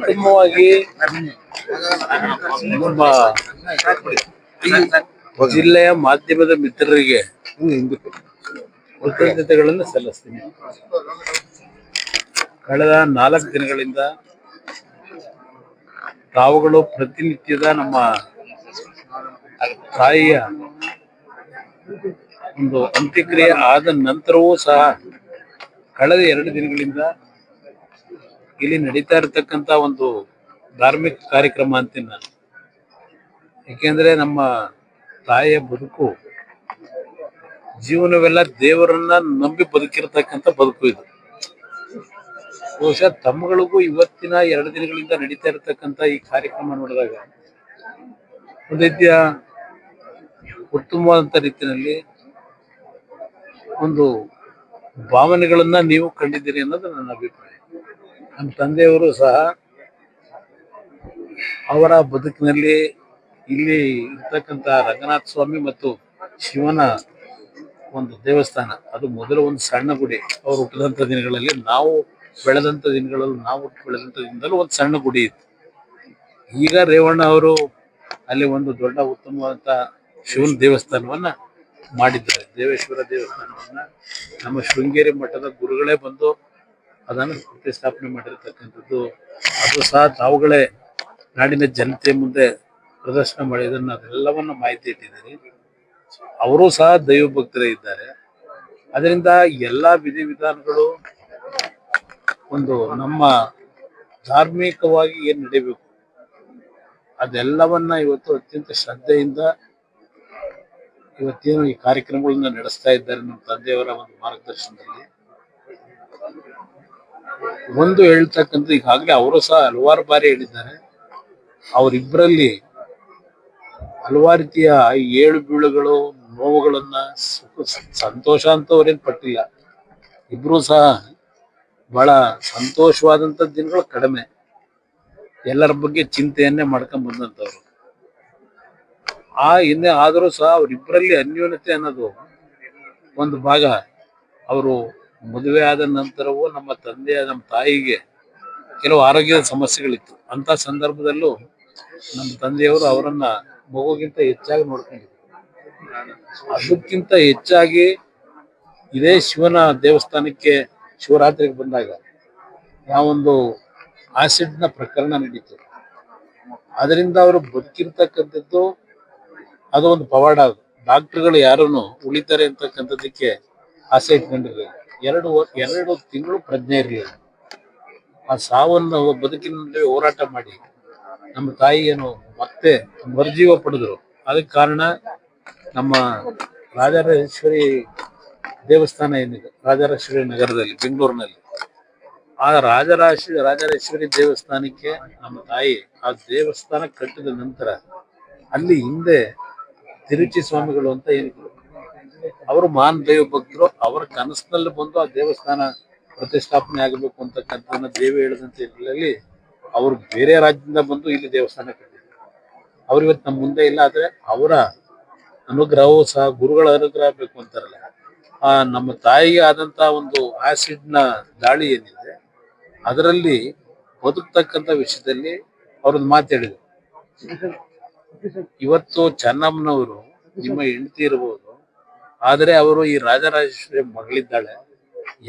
ಪ್ರಥಮವಾಗಿ ನಮ್ಮ ಜಿಲ್ಲೆಯ ಮಾಧ್ಯಮದ ಮಿತ್ರರಿಗೆ ಕೃತಜ್ಞತೆಗಳನ್ನು ಸಲ್ಲಿಸ್ತೀನಿ. ಕಳೆದ 4 ದಿನಗಳಿಂದ ತಾವುಗಳು ಪ್ರತಿನಿತ್ಯದ ನಮ್ಮ ತಾಯಿಯ ಒಂದು ಅಂತ್ಯಕ್ರಿಯೆ ಆದ ನಂತರವೂ ಸಹ ಕಳೆದ 2 ದಿನಗಳಿಂದ ಇಲ್ಲಿ ನಡೀತಾ ಇರತಕ್ಕಂತ ಒಂದು ಧಾರ್ಮಿಕ ಕಾರ್ಯಕ್ರಮ ಅಂತೀನಿ ನಾನು. ಏಕೆಂದ್ರೆ ನಮ್ಮ ತಾಯಿಯ ಬದುಕು ಜೀವನವೆಲ್ಲ ದೇವರನ್ನ ನಂಬಿ ಬದುಕಿರತಕ್ಕಂತ ಬದುಕು ಇದು. ಬಹುಶಃ ತಮ್ಮಗಳಿಗೂ ಇವತ್ತಿನ 2 ದಿನಗಳಿಂದ ನಡೀತಾ ಇರತಕ್ಕಂತ ಈ ಕಾರ್ಯಕ್ರಮ ನೋಡಿದಾಗ ಒಂದು ರೀತಿಯ ಉತ್ತಮವಾದಂತ ರೀತಿಯಲ್ಲಿ ಒಂದು ಭಾವನೆಗಳನ್ನ ನೀವು ಕಂಡಿದ್ದೀರಿ ಅನ್ನೋದು ನನ್ನ ಅಭಿಪ್ರಾಯ. ನಮ್ಮ ತಂದೆಯವರು ಸಹ ಅವರ ಬದುಕಿನಲ್ಲಿ ಇಲ್ಲಿ ಇರ್ತಕ್ಕಂಥ ರಂಗನಾಥ ಸ್ವಾಮಿ ಮತ್ತು ಶಿವನ ಒಂದು ದೇವಸ್ಥಾನ, ಅದು ಮೊದಲು ಒಂದು ಸಣ್ಣ ಗುಡಿ. ಅವರು ಹುಟ್ಟಿದಂಥ ದಿನಗಳಲ್ಲಿ ನಾವು ಬೆಳೆದಂಥ ದಿನದಲ್ಲೂ ಒಂದು ಸಣ್ಣ ಗುಡಿ ಇತ್ತು. ಈಗ ರೇವಣ್ಣ ಅವರು ಅಲ್ಲಿ ಒಂದು ದೊಡ್ಡ ಉತ್ತಮವಾದಂಥ ಶಿವನ ದೇವಸ್ಥಾನವನ್ನ ಮಾಡಿದ್ದಾರೆ. ದೇವೇಶ್ವರ ದೇವಸ್ಥಾನವನ್ನ ನಮ್ಮ ಶೃಂಗೇರಿ ಮಠದ ಗುರುಗಳೇ ಬಂದು ಅದನ್ನು ಪ್ರತಿಷ್ಠಾಪನೆ ಮಾಡಿರ್ತಕ್ಕಂಥದ್ದು. ಅದು ಸಹ ತಾವುಗಳೇ ನಾಡಿನ ಜನತೆ ಮುಂದೆ ಪ್ರದರ್ಶನ ಮಾಡಿದ್ದನ್ನು ಅದೆಲ್ಲವನ್ನ ಮಾಹಿತಿ ಇಟ್ಟಿದ್ದೀರಿ. ಅವರು ಸಹ ದೈವ ಭಕ್ತರೇ ಇದ್ದಾರೆ. ಅದರಿಂದ ಎಲ್ಲಾ ವಿಧಿವಿಧಾನಗಳು ಒಂದು ನಮ್ಮ ಧಾರ್ಮಿಕವಾಗಿ ಏನ್ ನಡೀಬೇಕು ಅದೆಲ್ಲವನ್ನ ಇವತ್ತು ಅತ್ಯಂತ ಶ್ರದ್ಧೆಯಿಂದ ಇವತ್ತೇನು ಈ ಕಾರ್ಯಕ್ರಮಗಳನ್ನ ನಡೆಸ್ತಾ ಇದ್ದಾರೆ ನಮ್ಮ ತಂದೆಯವರ ಒಂದು ಮಾರ್ಗದರ್ಶನದಲ್ಲಿ. ಒಂದು ಹೇಳ್ತಕ್ಕಂಥ ಈಗಾಗಲೇ ಅವರು ಸಹ ಹಲವಾರು ಬಾರಿ ಹೇಳಿದ್ದಾರೆ, ಅವರಿಬ್ಬರಲ್ಲಿ ಹಲವಾರು ರೀತಿಯ ಏಳು ಬೀಳುಗಳು ನೋವುಗಳನ್ನ ಸಂತೋಷ ಅಂತ ಅವ್ರೇನ್ ಪಟ್ಟಿಲ್ಲ. ಇಬ್ರು ಸಹ ಬಹಳ ಸಂತೋಷವಾದಂತ ದಿನಗಳು ಕಡಿಮೆ, ಎಲ್ಲರ ಬಗ್ಗೆ ಚಿಂತೆಯನ್ನೇ ಮಾಡ್ಕೊಂಡ್ ಬಂದಂತವ್ರು. ಹಿಂದೆ ಆದರೂ ಸಹ ಅವರಿಬ್ಬರಲ್ಲಿ ಅನ್ಯೋನ್ಯತೆ ಅನ್ನೋದು ಒಂದು ಭಾಗ. ಅವರು ಮದುವೆ ಆದ ನಂತರವೂ ನಮ್ಮ ತಾಯಿಗೆ ಕೆಲವು ಆರೋಗ್ಯದ ಸಮಸ್ಯೆಗಳಿತ್ತು. ಅಂತ ಸಂದರ್ಭದಲ್ಲೂ ನಮ್ಮ ತಂದೆಯವರು ಅವರನ್ನ ಮಗುಗಿಂತ ಹೆಚ್ಚಾಗಿ ನೋಡ್ಕೊಂಡಿದ್ರು. ಅದಕ್ಕಿಂತ ಹೆಚ್ಚಾಗಿ ಇದೇ ಶಿವನ ದೇವಸ್ಥಾನಕ್ಕೆ ಶಿವರಾತ್ರಿಗೆ ಬಂದಾಗ ಯಾವೊಂದು ಆಸಿಡ್ನ ಪ್ರಕರಣ ನಡೀತು, ಅದರಿಂದ ಅವರು ಬದುಕಿರ್ತಕ್ಕಂಥದ್ದು ಅದು ಒಂದು ಪವಾಡ. ಡಾಕ್ಟರ್ಗಳು ಯಾರನ್ನು ಉಳಿತಾರೆ ಅಂತಕ್ಕಂಥದ್ದಕ್ಕೆ ಆಸೆ ಇಟ್ಕೊಂಡಿರ್ಲಿಲ್ಲ. 2 ತಿಂಗಳು ಪ್ರಜ್ಞೆ ಇರಲಿಲ್ಲ. ಆ ಸಾವನ್ನು ಬದುಕಿನಲ್ಲಿ ಹೋರಾಟ ಮಾಡಿ ನಮ್ಮ ತಾಯಿಯನ್ನು ಮತ್ತೆ ಮರುಜೀವ ಪಡೆದ್ರು. ಅದಕ್ಕೆ ಕಾರಣ ನಮ್ಮ ರಾಜರಾಜೇಶ್ವರಿ ದೇವಸ್ಥಾನ ಏನಿದೆ ರಾಜರಾಜೇಶ್ವರಿ ನಗರದಲ್ಲಿ ಬೆಂಗಳೂರಿನಲ್ಲಿ, ಆ ರಾಜರಾಜೇಶ್ವರಿ ದೇವಸ್ಥಾನಕ್ಕೆ ನಮ್ಮ ತಾಯಿ ಆ ದೇವಸ್ಥಾನ ಕಟ್ಟಿದ ನಂತರ ಅಲ್ಲಿ ಹಿಂದೆ ತಿರುಚಿ ಸ್ವಾಮಿಗಳು ಅಂತ ಏನಿದ್ರು, ಅವರು ಮಹಾನ್ ದೈವ ಭಕ್ತರು. ಅವರ ಕನಸಿನಲ್ಲಿ ಬಂದು ಆ ದೇವಸ್ಥಾನ ಪ್ರತಿಷ್ಠಾಪನೆ ಆಗಬೇಕು ಅಂತಕ್ಕಂಥದ್ದನ್ನ ದೇವಿ ಹೇಳಿದಂತ ಹಿನ್ನೆಲೆಯಲ್ಲಿ ಅವರು ಬೇರೆ ರಾಜ್ಯದಿಂದ ಬಂದು ಇಲ್ಲಿ ದೇವಸ್ಥಾನ ಕಟ್ಟಿದ್ರು. ಅವ್ರು ಇವತ್ತು ನಮ್ಮ ಮುಂದೆ ಇಲ್ಲ. ಆದ್ರೆ ಅವರ ಅನುಗ್ರಹವೂ ಸಹ ಗುರುಗಳ ಅನುಗ್ರಹ ಬೇಕು ಅಂತಾರಲ್ಲ, ನಮ್ಮ ತಾಯಿಗೆ ಆದಂತ ಒಂದು ಆಸಿಡ್ನ ದಾಳಿ ಏನಿದೆ ಅದರಲ್ಲಿ ಬದುಕ್ತಕ್ಕಂಥ ವಿಷಯದಲ್ಲಿ ಅವ್ರೊಂದು ಮಾತು ಹೇಳಿದ್ರು. ಇವತ್ತು ಚೆನ್ನಮ್ಮನವರು ನಿಮ್ಮ ಹೆಂಡತಿ ಇರಬಹುದು, ಆದರೆ ಅವರು ಈ ರಾಜರಾಜೇಶ್ವರಿ ಮಗಳಿದ್ದಾಳೆ,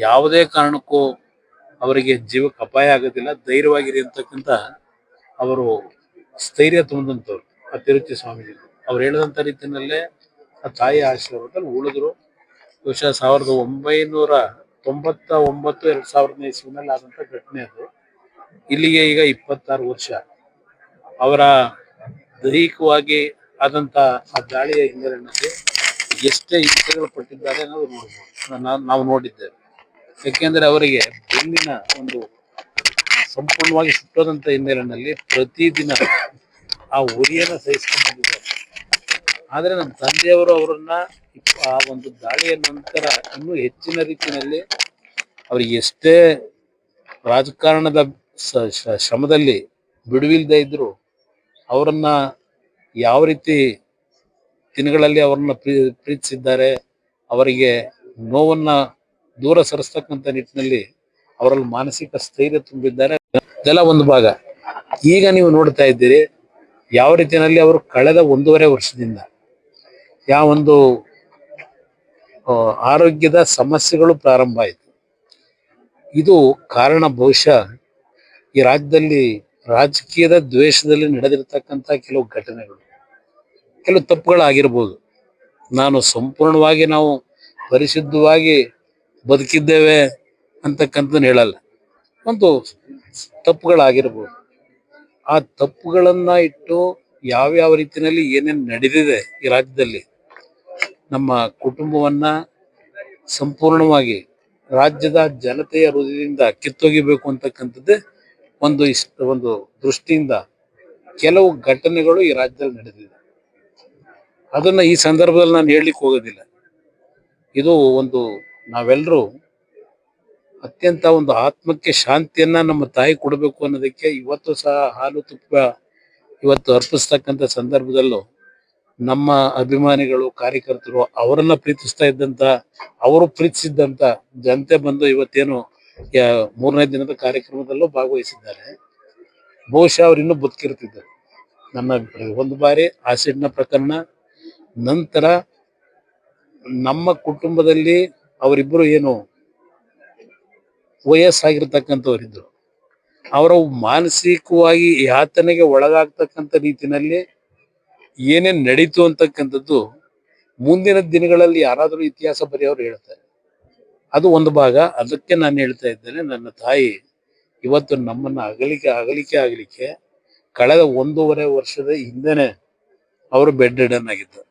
ಯಾವುದೇ ಕಾರಣಕ್ಕೂ ಅವರಿಗೆ ಜೀವಕ್ಕೆ ಅಪಾಯ ಆಗೋದಿಲ್ಲ, ಧೈರ್ಯವಾಗಿರಿ ಅಂತಕ್ಕಂಥ ಅವರು ಸ್ಥೈರ್ಯ ತುಂಬಿದಂಥವ್ರು ಆ ತಿರುಚಿ ಸ್ವಾಮೀಜಿ. ಅವ್ರು ಹೇಳಿದಂಥ ರೀತಿಯಲ್ಲೇ ಆ ತಾಯಿ ಆಶೀರ್ವಾದದಲ್ಲಿ ಉಳಿದ್ರು. ಬಹುಶಃ 1999 2000 ಇಸ್ವಿನಲ್ಲಿ ಆದಂತ ಘಟನೆ ಅದು. ಇಲ್ಲಿಗೆ ಈಗ 26 ವರ್ಷ. ಅವರ ದೈಹಿಕವಾಗಿ ಆದಂತ ಆ ದಾಳಿಯ ಹಿನ್ನೆಲೆಯಲ್ಲಿ ಎಷ್ಟೇ ಹಿಂಸೆಗಳು ಪಟ್ಟಿದ್ದಾರೆ ಅನ್ನೋದು ನೋಡ್ಬೋದು, ನಾವು ನೋಡಿದ್ದೇವೆ. ಯಾಕೆಂದ್ರೆ ಅವರಿಗೆ ಬೆನ್ನಿನ ಒಂದು ಸಂಪೂರ್ಣವಾಗಿ ಸುಟ್ಟೋದಂತ ಹಿನ್ನೆಲೆಯಲ್ಲಿ ಪ್ರತಿದಿನ ಆ ಉರಿಯನ್ನ ಸಹಿಸ್ಕೊಂಡು ಬಂದಿದ್ದಾರೆ. ಆದ್ರೆ ನಮ್ಮ ತಂದೆಯವರು ಅವರನ್ನ ಆ ಒಂದು ದಾಳಿಯ ನಂತರ ಇನ್ನೂ ಹೆಚ್ಚಿನ ರೀತಿಯಲ್ಲಿ ಅವ್ರಿಗೆ ಎಷ್ಟೇ ರಾಜಕಾರಣದ ಶ್ರಮದಲ್ಲಿ ಬಿಡುವಿಲ್ದೇ ಇದ್ರು ಅವರನ್ನ ಯಾವ ರೀತಿ ದಿನಗಳಲ್ಲಿ ಅವ್ರನ್ನ ಪ್ರೀತಿಸಿದ್ದಾರೆ, ಅವರಿಗೆ ನೋವನ್ನ ದೂರ ಸರಿಸ್ತಕ್ಕಂಥ ನಿಟ್ಟಿನಲ್ಲಿ ಅವರಲ್ಲಿ ಮಾನಸಿಕ ಸ್ಥೈರ್ಯ ತುಂಬಿದ್ದಾರೆ. ಇದೆಲ್ಲ ಒಂದು ಭಾಗ. ಈಗ ನೀವು ನೋಡ್ತಾ ಇದ್ದೀರಿ ಯಾವ ರೀತಿಯಲ್ಲಿ ಅವರು ಕಳೆದ 1.5 ವರ್ಷದಿಂದ ಯಾವ ಒಂದು ಆರೋಗ್ಯದ ಸಮಸ್ಯೆಗಳು ಪ್ರಾರಂಭ ಆಯಿತು. ಇದು ಕಾರಣ ಬಹುಶಃ ಈ ರಾಜ್ಯದಲ್ಲಿ ರಾಜಕೀಯದ ದ್ವೇಷದಲ್ಲಿ ನಡೆದಿರ್ತಕ್ಕಂಥ ಕೆಲವು ಘಟನೆಗಳು, ಕೆಲವು ತಪ್ಪುಗಳಾಗಿರ್ಬೋದು. ನಾನು ಸಂಪೂರ್ಣವಾಗಿ ನಾವು ಪರಿಶುದ್ಧವಾಗಿ ಬದುಕಿದ್ದೇವೆ ಅಂತಕ್ಕಂಥದ್ದನ್ನು ಹೇಳಲ್ಲ. ಒಂದು ತಪ್ಪುಗಳಾಗಿರ್ಬೋದು. ಆ ತಪ್ಪುಗಳನ್ನ ಇಟ್ಟು ಯಾವ್ಯಾವ ರೀತಿಯಲ್ಲಿ ಏನೇನು ನಡೆದಿದೆ ಈ ರಾಜ್ಯದಲ್ಲಿ ನಮ್ಮ ಕುಟುಂಬವನ್ನ ಸಂಪೂರ್ಣವಾಗಿ ರಾಜ್ಯದ ಜನತೆಯ ಹೃದಯದಿಂದ ಕಿತ್ತೊಗಿಬೇಕು ಅಂತಕ್ಕಂಥದ್ದೇ ಒಂದು ದೃಷ್ಟಿಯಿಂದ ಕೆಲವು ಘಟನೆಗಳು ಈ ರಾಜ್ಯದಲ್ಲಿ ನಡೆದಿದೆ. ಅದನ್ನ ಈ ಸಂದರ್ಭದಲ್ಲಿ ನಾನು ಹೇಳಲಿಕ್ಕೆ ಹೋಗೋದಿಲ್ಲ. ಇದು ಒಂದು ನಾವೆಲ್ಲರೂ ಅತ್ಯಂತ ಒಂದು ಆತ್ಮಕ್ಕೆ ಶಾಂತಿಯನ್ನ ನಮ್ಮ ತಾಯಿ ಕೊಡಬೇಕು ಅನ್ನೋದಕ್ಕೆ ಇವತ್ತು ಸಹ ಹಾಲು ತುಪ್ಪ ಇವತ್ತು ಅರ್ಪಿಸ್ತಕ್ಕಂಥ ಸಂದರ್ಭದಲ್ಲೂ ನಮ್ಮ ಅಭಿಮಾನಿಗಳು ಕಾರ್ಯಕರ್ತರು ಅವರನ್ನ ಪ್ರೀತಿಸ್ತಾ ಇದ್ದಂತ, ಅವರು ಪ್ರೀತಿಸಿದ್ದಂತ ಜನತೆ ಬಂದು ಇವತ್ತೇನು 3ನೇ ದಿನದ ಕಾರ್ಯಕ್ರಮದಲ್ಲೂ ಭಾಗವಹಿಸಿದ್ದಾರೆ. ಬಹುಶಃ ಅವ್ರು ಇನ್ನೂ ಬದುಕಿರ್ತಿದ್ದರು ನನ್ನ ಅಭಿಪ್ರಾಯ. ಒಂದು ಬಾರಿ ಆಸಿಡ್ನ ಪ್ರಕರಣ ನಂತರ ನಮ್ಮ ಕುಟುಂಬದಲ್ಲಿ ಅವರಿಬ್ಬರು ಏನು ವಯಸ್ಸಾಗಿರ್ತಕ್ಕಂಥವರಿದ್ರು, ಅವರ ಮಾನಸಿಕವಾಗಿ ಯಾತನೆಗೆ ಒಳಗಾಗ್ತಕ್ಕಂಥ ರೀತಿಯಲ್ಲಿ ಏನೇನ್ ನಡೀತು ಅಂತಕ್ಕಂಥದ್ದು ಮುಂದಿನ ದಿನಗಳಲ್ಲಿ ಯಾರಾದರೂ ಇತಿಹಾಸ ಬರೆಯೋರು ಹೇಳ್ತಾರೆ. ಅದು ಒಂದು ಭಾಗ. ಅದಕ್ಕೆ ನಾನು ಹೇಳ್ತಾ ಇದ್ದೇನೆ, ನನ್ನ ತಾಯಿ ಇವತ್ತು ನಮ್ಮನ್ನ ಅಗಲಿಕೆ ಕಳೆದ 1.5 ವರ್ಷದ ಹಿಂದೆನೆ ಅವರು ಬೆಡ್ ರಿಡನ್ ಆಗಿದ್ದರು.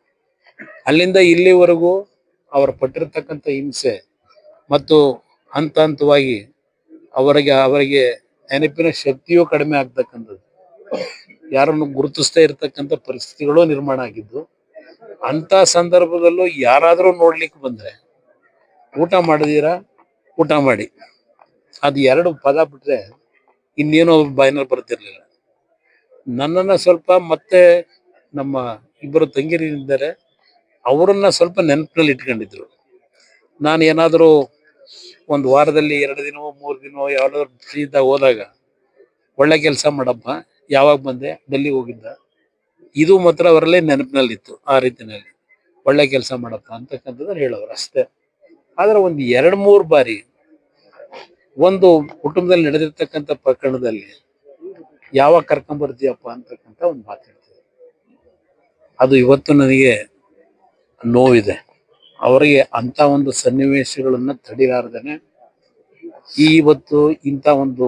ಅಲ್ಲಿಂದ ಇಲ್ಲಿವರೆಗೂ ಅವರು ಪಟ್ಟಿರ್ತಕ್ಕಂಥ ಹಿಂಸೆ ಮತ್ತು ಹಂತ ಹಂತವಾಗಿ ಅವರಿಗೆ ನೆನಪಿನ ಶಕ್ತಿಯೂ ಕಡಿಮೆ ಆಗ್ತಕ್ಕಂಥದ್ದು, ಯಾರನ್ನು ಗುರುತಿಸ್ತಾ ಇರತಕ್ಕಂಥ ಪರಿಸ್ಥಿತಿಗಳು ನಿರ್ಮಾಣ ಆಗಿದ್ದು. ಅಂತ ಸಂದರ್ಭದಲ್ಲೂ ಯಾರಾದರೂ ನೋಡ್ಲಿಕ್ಕೆ ಬಂದ್ರೆ ಊಟ ಮಾಡಿದೀರಾ, ಊಟ ಮಾಡಿ, ಅದು 2 ಪದ ಬಿಟ್ರೆ ಇನ್ನೇನೋ ಬಾಯಿನಲ್ಲಿ ಬರ್ತಿರ್ಲಿಲ್ಲ. ನನ್ನನ್ನ ಸ್ವಲ್ಪ ಮತ್ತೆ ನಮ್ಮ ಇಬ್ಬರು ತಂಗಿರಿದ್ದಾರೆ, ಅವರನ್ನ ಸ್ವಲ್ಪ ನೆನಪಿನಲ್ಲಿ ಇಟ್ಕೊಂಡಿದ್ರು. ನಾನು ಏನಾದರೂ ಒಂದು ವಾರದಲ್ಲಿ 2 ದಿನವೋ 3 ದಿನವೋ ಯಾವ್ದಾದ್ರು ಫ್ರೀ ಇದ್ದಾಗ ಹೋದಾಗ, ಒಳ್ಳೆ ಕೆಲಸ ಮಾಡಪ್ಪ, ಯಾವಾಗ ಬಂದೆ, ಡೆಲ್ಲಿಗೆ ಹೋಗಿದ್ದ, ಇದು ಮಾತ್ರ ಅವರಲ್ಲೇ ನೆನಪಿನಲ್ಲಿತ್ತು. ಆ ರೀತಿಯಲ್ಲಿ ಒಳ್ಳೆ ಕೆಲಸ ಮಾಡಪ್ಪ ಅಂತಕ್ಕಂಥದ್ದು ಹೇಳೋರು ಅಷ್ಟೇ. ಆದ್ರೆ ಒಂದು 2-3 ಬಾರಿ ಒಂದು ಕುಟುಂಬದಲ್ಲಿ ನಡೆದಿರ್ತಕ್ಕಂಥ ಪ್ರಕರಣದಲ್ಲಿ ಯಾವಾಗ ಕರ್ಕೊಂಡ್ಬರ್ತೀಯಪ್ಪ ಅಂತಕ್ಕಂಥ ಒಂದು ಮಾತು ಹೇಳ್ತದೆ. ಅದು ಇವತ್ತು ನನಗೆ ನೋವಿದೆ. ಅವರಿಗೆ ಅಂತ ಒಂದು ಸನ್ನಿವೇಶಗಳನ್ನ ತಡಿಲಾರ್ದೇನೆ ಇವತ್ತು ಇಂಥ ಒಂದು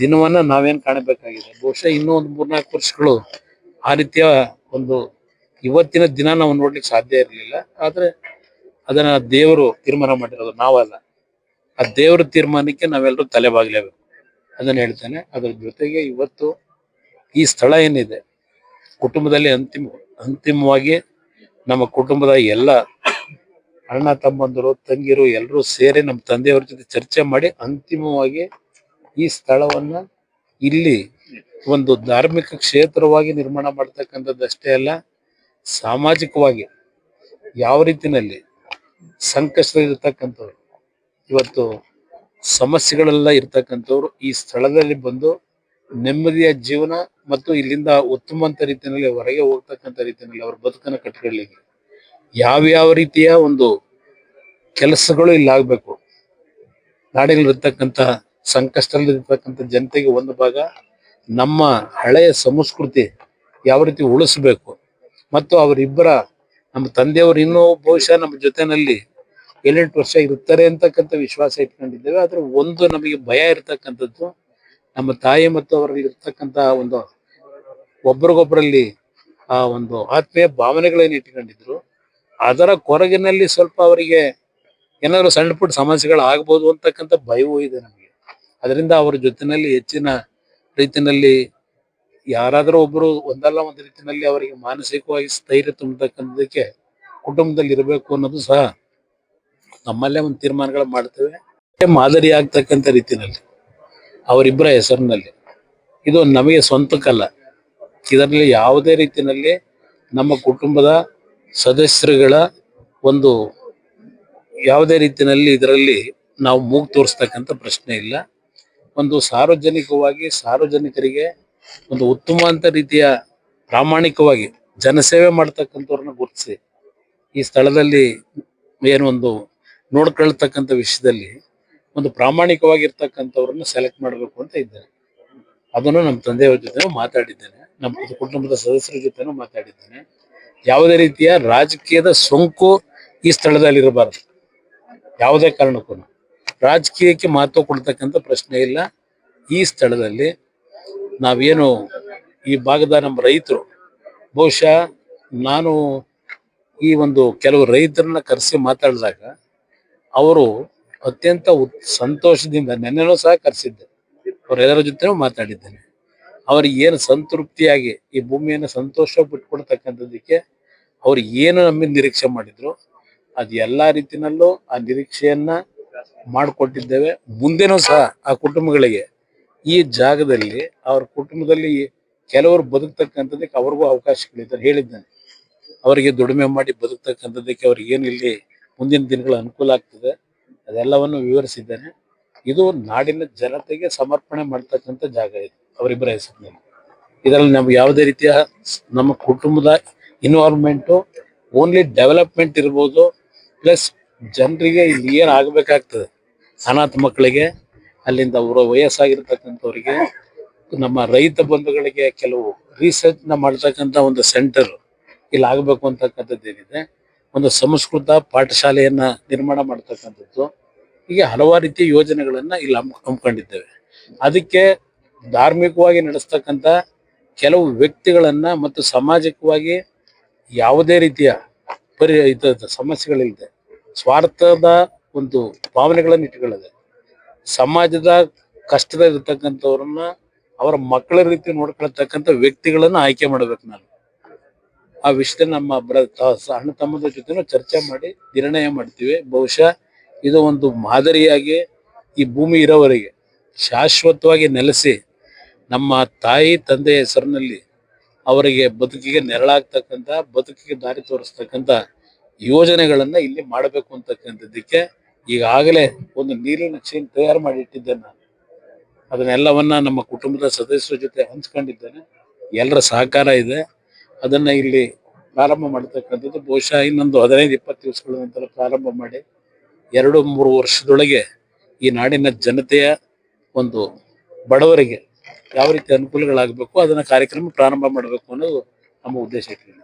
ದಿನವನ್ನ ನಾವೇನ್ ಕಾಣಬೇಕಾಗಿದೆ. ಬಹುಶಃ ಇನ್ನೂ ಒಂದು 3-4 ವರ್ಷಗಳು ಆ ರೀತಿಯ ಒಂದು ಇವತ್ತಿನ ದಿನ ನಾವು ನೋಡ್ಲಿಕ್ಕೆ ಸಾಧ್ಯ ಇರಲಿಲ್ಲ. ಆದ್ರೆ ಅದನ್ನ ದೇವರು ತೀರ್ಮಾನ ಮಾಡಿರೋದು, ನಾವಲ್ಲ. ಆ ದೇವರ ತೀರ್ಮಾನಕ್ಕೆ ನಾವೆಲ್ಲರೂ ತಲೆಬಾಗ್ಲೇಬೇಕು, ಅದನ್ನ ಹೇಳ್ತೇನೆ. ಅದ್ರ ಜೊತೆಗೆ ಇವತ್ತು ಈ ಸ್ಥಳ ಏನಿದೆ, ಕುಟುಂಬದಲ್ಲಿ ಅಂತಿಮವಾಗಿ ನಮ್ಮ ಕುಟುಂಬದ ಎಲ್ಲ ಅಣ್ಣ ತಮ್ಮಂದರು ತಂಗಿರು ಎಲ್ಲರೂ ಸೇರಿ ನಮ್ಮ ತಂದೆಯವರ ಜೊತೆ ಚರ್ಚೆ ಮಾಡಿ ಅಂತಿಮವಾಗಿ ಈ ಸ್ಥಳವನ್ನ ಇಲ್ಲಿ ಒಂದು ಧಾರ್ಮಿಕ ಕ್ಷೇತ್ರವಾಗಿ ನಿರ್ಮಾಣ ಮಾಡ್ತಕ್ಕಂಥದ್ದಷ್ಟೇ ಅಲ್ಲ, ಸಾಮಾಜಿಕವಾಗಿ ಯಾವ ರೀತಿನಲ್ಲಿ ಸಂಕಷ್ಟದಲ್ಲಿರ್ತಕ್ಕಂಥವ್ರು, ಇವತ್ತು ಸಮಸ್ಯೆಗಳೆಲ್ಲ ಇರ್ತಕ್ಕಂಥವ್ರು ಈ ಸ್ಥಳದಲ್ಲಿ ಬಂದು ನೆಮ್ಮದಿಯ ಜೀವನ ಮತ್ತು ಇಲ್ಲಿಂದ ಉತ್ತಮಂತ ರೀತಿಯಲ್ಲಿ ಹೊರಗೆ ಹೋಗ್ತಕ್ಕಂಥ ರೀತಿಯಲ್ಲಿ ಅವ್ರ ಬದುಕನ್ನು ಕಟ್ಕೊಳ್ಳಿಕ್ಕೆ ಯಾವ್ಯಾವ ರೀತಿಯ ಒಂದು ಕೆಲಸಗಳು ಇಲ್ಲಿ ಆಗ್ಬೇಕು, ನಾಡಿನಲ್ಲಿರ್ತಕ್ಕಂಥ ಸಂಕಷ್ಟದಲ್ಲಿರ್ತಕ್ಕಂಥ ಜನತೆಗೆ ಒಂದು ಭಾಗ ನಮ್ಮ ಹಳೆಯ ಸಂಸ್ಕೃತಿ ಯಾವ ರೀತಿ ಉಳಿಸ್ಬೇಕು, ಮತ್ತು ಅವರಿಬ್ಬರ ನಮ್ಮ ತಂದೆಯವರು ಇನ್ನೂ ಬಹುಶಃ ನಮ್ಮ ಜೊತೆನಲ್ಲಿ 7-8 ವರ್ಷ ಇರ್ತಾರೆ ಅಂತಕ್ಕಂಥ ವಿಶ್ವಾಸ ಇಟ್ಕೊಂಡಿದ್ದೇವೆ. ಆದ್ರೆ ಒಂದು ನಮಗೆ ಭಯ ಇರ್ತಕ್ಕಂಥದ್ದು, ನಮ್ಮ ತಾಯಿ ಮತ್ತು ಅವರಲ್ಲಿ ಇರ್ತಕ್ಕಂಥ ಒಂದು ಒಬ್ರಿಗೊಬ್ಬರಲ್ಲಿ ಆ ಒಂದು ಆತ್ಮೀಯ ಭಾವನೆಗಳೇನು ಇಟ್ಕೊಂಡಿದ್ರು, ಅದರ ಕೊರಗಿನಲ್ಲಿ ಸ್ವಲ್ಪ ಅವರಿಗೆ ಏನಾದ್ರು ಸಣ್ಣ ಪುಟ್ಟ ಸಮಸ್ಯೆಗಳು ಆಗ್ಬೋದು ಅಂತಕ್ಕಂಥ ಭಯವೂ ಇದೆ ನಮಗೆ. ಅದರಿಂದ ಅವರ ಜೊತೆನಲ್ಲಿ ಹೆಚ್ಚಿನ ರೀತಿಯಲ್ಲಿ ಯಾರಾದರೂ ಒಬ್ರು ಒಂದಲ್ಲ ಒಂದು ರೀತಿಯಲ್ಲಿ ಅವರಿಗೆ ಮಾನಸಿಕವಾಗಿ ಸ್ಥೈರ್ಯ ತುಂಬತಕ್ಕಂಥದಕ್ಕೆ ಕುಟುಂಬದಲ್ಲಿ ಇರಬೇಕು ಅನ್ನೋದು ಸಹ ನಮ್ಮಲ್ಲೇ ಒಂದು ತೀರ್ಮಾನಗಳು ಮಾಡ್ತೇವೆ. ಮಾದರಿ ಆಗ್ತಕ್ಕಂಥ ರೀತಿಯಲ್ಲಿ ಅವರಿಬ್ಬರ ಹೆಸರಿನಲ್ಲಿ, ಇದು ನಮಗೆ ಸ್ವಂತಕ್ಕಲ್ಲ, ಇದರಲ್ಲಿ ಯಾವುದೇ ರೀತಿಯಲ್ಲಿ ನಮ್ಮ ಕುಟುಂಬದ ಸದಸ್ಯರುಗಳ ಒಂದು ಯಾವುದೇ ರೀತಿಯಲ್ಲಿ ಇದರಲ್ಲಿ ನಾವು ಮೂಗು ತೋರಿಸ್ತಕ್ಕಂಥ ಪ್ರಶ್ನೆ ಇಲ್ಲ. ಒಂದು ಸಾರ್ವಜನಿಕವಾಗಿ ಸಾರ್ವಜನಿಕರಿಗೆ ಒಂದು ಉತ್ತಮ ಅಂತ ರೀತಿಯ ಪ್ರಾಮಾಣಿಕವಾಗಿ ಜನಸೇವೆ ಮಾಡ್ತಕ್ಕಂಥವ್ರನ್ನ ಗುರುತಿಸಿ ಈ ಸ್ಥಳದಲ್ಲಿ ಏನೊಂದು ನೋಡ್ಕೊಳ್ತಕ್ಕಂಥ ವಿಷಯದಲ್ಲಿ ಒಂದು ಪ್ರಾಮಾಣಿಕವಾಗಿರ್ತಕ್ಕಂಥವ್ರನ್ನ ಸೆಲೆಕ್ಟ್ ಮಾಡಬೇಕು ಅಂತ ಇದ್ದೇನೆ. ಅದನ್ನು ನಮ್ಮ ತಂದೆಯವರ ಜೊತೆ ಮಾತಾಡಿದ್ದೇನೆ, ನಮ್ಮ ಕುಟುಂಬದ ಸದಸ್ಯರ ಜೊತೆನೂ ಮಾತಾಡಿದ್ದೇನೆ. ಯಾವುದೇ ರೀತಿಯ ರಾಜಕೀಯದ ಸೋಂಕು ಈ ಸ್ಥಳದಲ್ಲಿ ಇರಬಾರದು. ಯಾವುದೇ ಕಾರಣಕ್ಕೂ ರಾಜಕೀಯಕ್ಕೆ ಮಹತ್ವ ಕೊಡ್ತಕ್ಕಂಥ ಪ್ರಶ್ನೆ ಇಲ್ಲ. ಈ ಸ್ಥಳದಲ್ಲಿ ನಾವೇನು ಈ ಭಾಗದ ನಮ್ಮ ರೈತರು, ಬಹುಶಃ ನಾನು ಈ ಒಂದು ಕೆಲವು ರೈತರನ್ನ ಕರೆಸಿ ಮಾತಾಡಿದಾಗ ಅವರು ಅತ್ಯಂತ ಸಂತೋಷದಿಂದ, ನೆನ್ನೆನೂ ಸಹ ಕರೆಸಿದ್ದೆ, ಅವರೆಲ್ಲರ ಜೊತೆನೂ ಮಾತಾಡಿದ್ದೇನೆ. ಅವ್ರಿಗೆ ಏನು ಸಂತೃಪ್ತಿಯಾಗಿ ಈ ಭೂಮಿಯನ್ನು ಸಂತೋಷ ಬಿಟ್ಕೊಡ್ತಕ್ಕಂಥದ್ದಕ್ಕೆ ಅವ್ರು ಏನು ನಮ್ಮಿಂದ ನಿರೀಕ್ಷೆ ಮಾಡಿದ್ರು ಅದು ಎಲ್ಲಾ ರೀತಿನಲ್ಲೂ ಆ ನಿರೀಕ್ಷೆಯನ್ನ ಮಾಡಿಕೊಟ್ಟಿದ್ದೇವೆ. ಮುಂದೆನೂ ಸಹ ಆ ಕುಟುಂಬಗಳಿಗೆ ಈ ಜಾಗದಲ್ಲಿ ಅವ್ರ ಕುಟುಂಬದಲ್ಲಿ ಕೆಲವರು ಬದುಕ್ತಕ್ಕಂಥದ್ದಕ್ಕೆ ಅವ್ರಿಗೂ ಅವಕಾಶಗಳಿದ್ದಾರೆ ಹೇಳಿದ್ದಾನೆ. ಅವರಿಗೆ ದುಡಿಮೆ ಮಾಡಿ ಬದುಕ್ತಕ್ಕಂಥದ್ದಕ್ಕೆ ಅವ್ರಿಗೆ ಏನು ಇಲ್ಲಿ ಮುಂದಿನ ದಿನಗಳ ಅನುಕೂಲ ಆಗ್ತದೆ ಅದೆಲ್ಲವನ್ನು ವಿವರಿಸಿದ್ದೇನೆ. ಇದು ನಾಡಿನ ಜನತೆಗೆ ಸಮರ್ಪಣೆ ಮಾಡ್ತಕ್ಕಂಥ ಜಾಗ ಇದು ಅವರಿಬ್ಬರ ಹೆಸರಿನಲ್ಲಿ. ಇದರಲ್ಲಿ ನಮ್ಗೆ ಯಾವುದೇ ರೀತಿಯ ನಮ್ಮ ಕುಟುಂಬದ ಇನ್ವಾಲ್ವ್ಮೆಂಟು ಓನ್ಲಿ ಡೆವಲಪ್ಮೆಂಟ್ ಇರ್ಬೋದು, ಪ್ಲಸ್ ಜನರಿಗೆ ಇಲ್ಲಿ ಏನು ಆಗಬೇಕಾಗ್ತದೆ, ಅನಾಥ ಮಕ್ಕಳಿಗೆ, ಅಲ್ಲಿಂದ ಅವರ ವಯಸ್ಸಾಗಿರ್ತಕ್ಕಂಥವ್ರಿಗೆ, ನಮ್ಮ ರೈತ ಬಂಧುಗಳಿಗೆ ಕೆಲವು ರಿಸರ್ಚ್ನ ಮಾಡ್ತಕ್ಕಂಥ ಒಂದು ಸೆಂಟರ್ ಇಲ್ಲಿ ಆಗಬೇಕು ಅಂತಕ್ಕಂಥದ್ದು ಏನಿದೆ, ಒಂದು ಸಂಸ್ಕೃತ ಪಾಠಶಾಲೆಯನ್ನ ನಿರ್ಮಾಣ ಮಾಡ್ತಕ್ಕಂಥದ್ದು, ಹೀಗೆ ಹಲವಾರು ರೀತಿಯ ಯೋಜನೆಗಳನ್ನ ಇಲ್ಲಿ ಹಮ್ಮಿಕೊಂಡಿದ್ದೇವೆ. ಅದಕ್ಕೆ ಧಾರ್ಮಿಕವಾಗಿ ನಡೆಸ್ತಕ್ಕಂಥ ಕೆಲವು ವ್ಯಕ್ತಿಗಳನ್ನ ಮತ್ತು ಸಾಮಾಜಿಕವಾಗಿ ಯಾವುದೇ ರೀತಿಯ ಸಮಸ್ಯೆಗಳಿಲ್ಲದೆ ಸ್ವಾರ್ಥದ ಒಂದು ಭಾವನೆಗಳನ್ನು ಇಟ್ಕೊಳ್ಳದೆ ಸಮಾಜದ ಕಷ್ಟದ ಇರತಕ್ಕಂಥವ್ರನ್ನ ಅವರ ಮಕ್ಕಳ ರೀತಿ ನೋಡ್ಕೊಳ್ತಕ್ಕಂಥ ವ್ಯಕ್ತಿಗಳನ್ನ ಆಯ್ಕೆ ಮಾಡ್ಬೇಕು. ನಾನು ಆ ವಿಷಯದಲ್ಲಿ ನಮ್ಮ ಅಣ್ಣ ತಮ್ಮದ ಜೊತೆನೂ ಚರ್ಚೆ ಮಾಡಿ ನಿರ್ಣಯ ಮಾಡ್ತೀವಿ. ಬಹುಶಃ ಇದು ಒಂದು ಮಾದರಿಯಾಗಿ ಈ ಭೂಮಿ ಇರೋವರೆಗೆ ಶಾಶ್ವತವಾಗಿ ನೆಲೆಸಿ ನಮ್ಮ ತಾಯಿ ತಂದೆಯ ಹೆಸರಿನಲ್ಲಿ ಅವರಿಗೆ ಬದುಕಿಗೆ ನೆರಳಾಗ್ತಕ್ಕಂಥ, ಬದುಕಿಗೆ ದಾರಿ ತೋರಿಸ್ತಕ್ಕಂಥ ಯೋಜನೆಗಳನ್ನ ಇಲ್ಲಿ ಮಾಡಬೇಕು ಅಂತಕ್ಕಂಥದ್ದಕ್ಕೆ ಈಗಾಗಲೇ ಒಂದು ನೀರಿನ ನಕ್ಷೆಯನ್ನು ತಯಾರು ಮಾಡಿ ಇಟ್ಟಿದ್ದೇನೆ. ನಾನು ಅದನ್ನೆಲ್ಲವನ್ನ ನಮ್ಮ ಕುಟುಂಬದ ಸದಸ್ಯರ ಜೊತೆ ಹಂಚ್ಕೊಂಡಿದ್ದೇನೆ. ಎಲ್ಲರ ಸಹಕಾರ ಇದೆ. ಅದನ್ನ ಇಲ್ಲಿ ಪ್ರಾರಂಭ ಮಾಡತಕ್ಕಂಥದ್ದು ಬಹುಶಃ ಇನ್ನೊಂದು 15-20 ದಿವಸಗಳ ನಂತರ ಪ್ರಾರಂಭ ಮಾಡಿ 2-3 ವರ್ಷದೊಳಗೆ ಈ ನಾಡಿನ ಜನತೆಯ ಒಂದು ಬಡವರಿಗೆ ಯಾವ ರೀತಿ ಅನುಕೂಲಗಳಾಗಬೇಕು ಅದನ್ನ ಕಾರ್ಯಕ್ರಮ ಪ್ರಾರಂಭ ಮಾಡಬೇಕು ಅನ್ನೋದು ನಮ್ಮ ಉದ್ದೇಶ ಇಟ್ಟಿದೆ.